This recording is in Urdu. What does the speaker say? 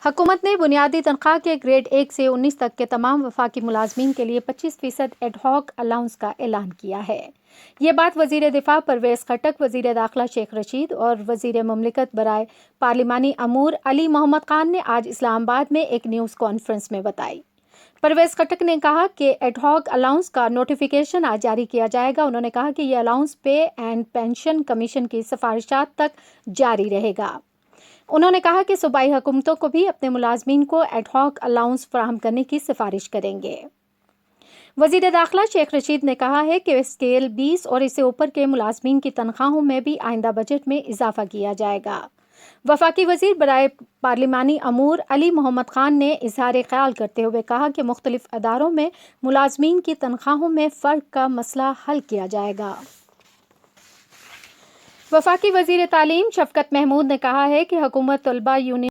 حکومت نے بنیادی تنخواہ کے گریڈ 1 سے 19 تک کے تمام وفاقی ملازمین کے لیے 25% ایڈ ہاک الاؤنس کا اعلان کیا ہے۔ یہ بات وزیر دفاع پرویز خٹک، وزیر داخلہ شیخ رشید اور وزیر مملکت برائے پارلیمانی امور علی محمد خان نے آج اسلام آباد میں ایک نیوز کانفرنس میں بتائی۔ پرویز خٹک نے کہا کہ ایڈ ہاک الاؤنس کا نوٹیفیکیشن آج جاری کیا جائے گا۔ انہوں نے کہا کہ یہ allowance pay and pension commission کی سفارشات تک جاری رہے گا۔ انہوں نے کہا کہ صوبائی حکومتوں کو بھی اپنے ملازمین کو ایڈ ہاک الاؤنس فراہم کرنے کی سفارش کریں گے۔ وزیر داخلہ شیخ رشید نے کہا ہے کہ اسکیل 20 اور اس سے اوپر کے ملازمین کی تنخواہوں میں بھی آئندہ بجٹ میں اضافہ کیا جائے گا۔ وفاقی وزیر برائے پارلیمانی امور علی محمد خان نے اظہار خیال کرتے ہوئے کہا کہ مختلف اداروں میں ملازمین کی تنخواہوں میں فرق کا مسئلہ حل کیا جائے گا۔ وفاقی وزیر تعلیم شفقت محمود نے کہا ہے کہ حکومت طلبہ یونین